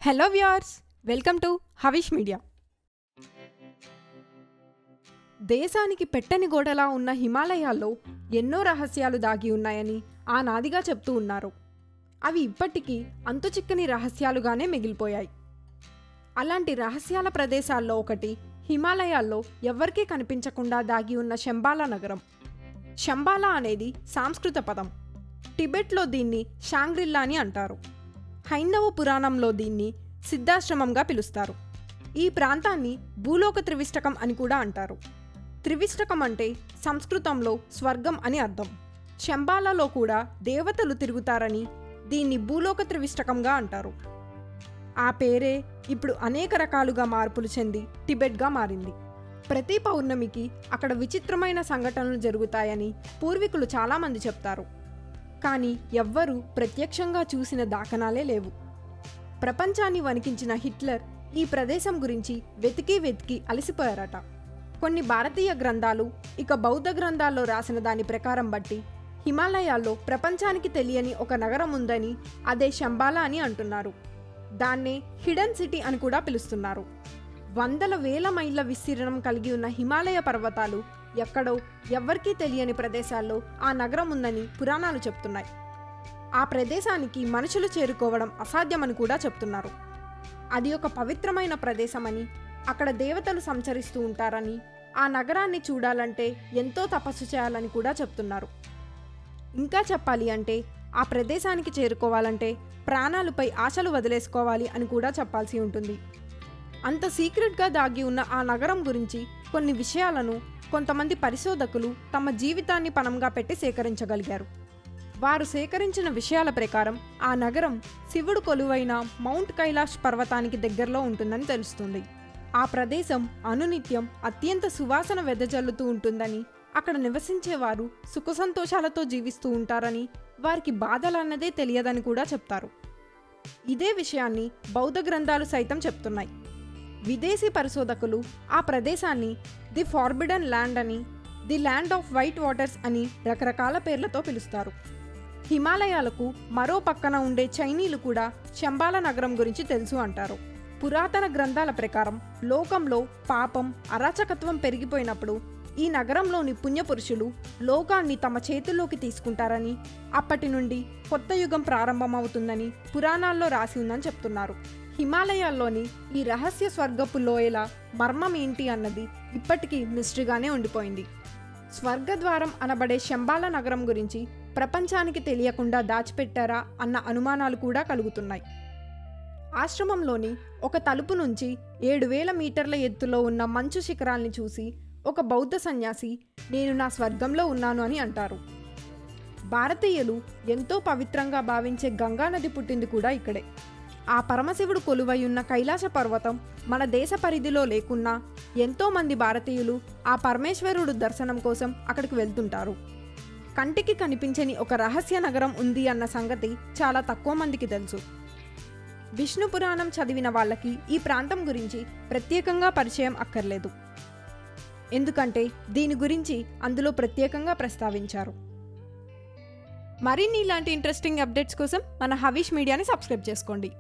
Hello viewers, welcome to Havish media. దేశానికి పెట్టని గోడలా ఉన్న హిమాలయాల్లో ఎన్నో రహస్యాలు దాగి ఉన్నాయని ఆనాదిగా చెప్తూ ఉన్నారు. అవి ఇప్పటికీ అంతుచిక్కని రహస్యాలుగానే మిగిలిపోయాయి. అలాంటి రహస్యాల ప్రదేశాల్లో ఒకటి హిమాలయాల్లో ఎవ్వరికీ కనిపించకుండా దాగి ఉన్న శంబాలా నగరం. శంబాలా అనేది సంస్కృత పదం. టిబెట్లో దీన్ని షాంగ్రిల్లా అని అంటారు. హైందవ పురాణంలో దీన్ని సిద్ధాశ్రమంగా పిలుస్తారు. ఈ ప్రాంతాన్ని భూలోక త్రివిష్టకం అని కూడా అంటారు. త్రివిష్టకం అంటే సంస్కృతంలో స్వర్గం అని అర్థం. శంబాలాలో కూడా దేవతలు తిరుగుతారని దీన్ని భూలోక త్రివిష్టకంగా అంటారు. ఆ పేరే ఇప్పుడు అనేక రకాలుగా మార్పులు చెంది టిబెట్గా మారింది. ప్రతి పౌర్ణమికి అక్కడ విచిత్రమైన సంఘటనలు జరుగుతాయని పూర్వీకులు చాలామంది చెప్తారు. కానీ ఎవ్వరూ ప్రత్యక్షంగా చూసిన దాఖనాలే లేవు. ప్రపంచాన్ని వణికించిన హిట్లర్ ఈ ప్రదేశం గురించి వెతికి అలసిపోయారట. కొన్ని భారతీయ గ్రంథాలు ఇక బౌద్ధ గ్రంథాల్లో రాసిన దాని ప్రకారం బట్టి హిమాలయాల్లో ప్రపంచానికి తెలియని ఒక నగరం ఉందని, అదే శంబాలా అని అంటున్నారు. దాన్నే హిడెన్ సిటీ అని కూడా పిలుస్తున్నారు. వందల వేల మైళ్ళ విస్తీర్ణం కలిగి ఉన్న హిమాలయ పర్వతాలు ఎక్కడో ఎవ్వరికీ తెలియని ప్రదేశాల్లో ఆ నగరం ఉందని పురాణాలు చెప్తున్నాయి. ఆ ప్రదేశానికి మనుషులు చేరుకోవడం అసాధ్యమని కూడా చెప్తున్నారు. అది ఒక పవిత్రమైన ప్రదేశమని, అక్కడ దేవతలు సంచరిస్తూ ఉంటారని, ఆ నగరాన్ని చూడాలంటే ఎంతో తపస్సు చేయాలని కూడా చెప్తున్నారు. ఇంకా చెప్పాలి అంటే ఆ ప్రదేశానికి చేరుకోవాలంటే ప్రాణాలపై ఆశలు వదిలేసుకోవాలి అని కూడా చెప్పాల్సి ఉంటుంది. అంత సీక్రెట్గా దాగి ఉన్న ఆ నగరం గురించి కొన్ని విషయాలను కొంతమంది పరిశోధకులు తమ జీవితాన్ని పణంగా పెట్టి సేకరించగలిగారు. వారు సేకరించిన విషయాల ప్రకారం ఆ నగరం శివుడు కొలువైన మౌంట్ కైలాష్ పర్వతానికి దగ్గరలో ఉంటుందని తెలుస్తుంది. ఆ ప్రదేశం అనునిత్యం అత్యంత సువాసన వెదజల్లుతూ ఉంటుందని, అక్కడ నివసించేవారు సుఖ సంతోషాలతో జీవిస్తూ ఉంటారని, వారికి బాధలన్నదే తెలియదని కూడా చెప్తారు. ఇదే విషయాన్ని బౌద్ధ గ్రంథాలు సైతం చెప్తున్నాయి. విదేశీ పరిశోధకులు ఆ ప్రదేశాన్ని ది ఫార్బిడన్ ల్యాండ్ అని, the land off white waters అని రకరకాల పేర్లతో పిలుస్తారు. హిమాలయాలకు మరో పక్కన ఉండే చైనీలు కూడా శంబాలా నగరం గురించి తెలుసు అంటారు. పురాతన గ్రంథాల ప్రకారం లోకంలో పాపం, అరాచకత్వం పెరిగిపోయినప్పుడు ఈ నగరంలోని పుణ్యపురుషులు లోకాన్ని తమ చేతుల్లోకి తీసుకుంటారని, అప్పటి నుండి కొత్త యుగం ప్రారంభమవుతుందని పురాణాల్లో రాసి ఉందని చెప్తున్నారు. హిమాలయాల్లోని ఈ రహస్య స్వర్గపు లోయల మర్మం ఏంటి అన్నది ఇప్పటికీ మిస్టరీగానే ఉండిపోయింది. స్వర్గద్వారం అనబడే శంబాలా నగరం గురించి ప్రపంచానికి తెలియకుండా దాచిపెట్టారా అన్న అనుమానాలు కూడా కలుగుతున్నాయి. ఆశ్రమంలోని ఒక తలుపు నుంచి 7000 మీటర్ల ఎత్తులో ఉన్న మంచు శిఖరాల్ని చూసి ఒక బౌద్ధ సన్యాసి నేను నా స్వర్గంలో ఉన్నాను అని అంటారు. భారతీయులు ఎంతో పవిత్రంగా భావించే గంగానది పుట్టింది కూడా ఇక్కడే. ఆ పరమశివుడు కొలువై ఉన్న కైలాస పర్వతం మన దేశ పరిధిలో లేకున్నా ఎంతోమంది భారతీయులు ఆ పరమేశ్వరుడు దర్శనం కోసం అక్కడికి వెళ్తుంటారు. కంటికి కనిపించని ఒక రహస్య నగరం ఉంది అన్న సంగతి చాలా తక్కువ మందికి తెలుసు. విష్ణు పురాణం చదివిన వాళ్ళకి ఈ ప్రాంతం గురించి ప్రత్యేకంగా పరిచయం అక్కర్లేదు. ఎందుకంటే దీని గురించి అందులో ప్రత్యేకంగా ప్రస్తావించారు. మరిన్ని ఇలాంటి ఇంట్రెస్టింగ్ అప్డేట్స్ కోసం మన హవిష్ మీడియాని సబ్స్క్రైబ్ చేసుకోండి.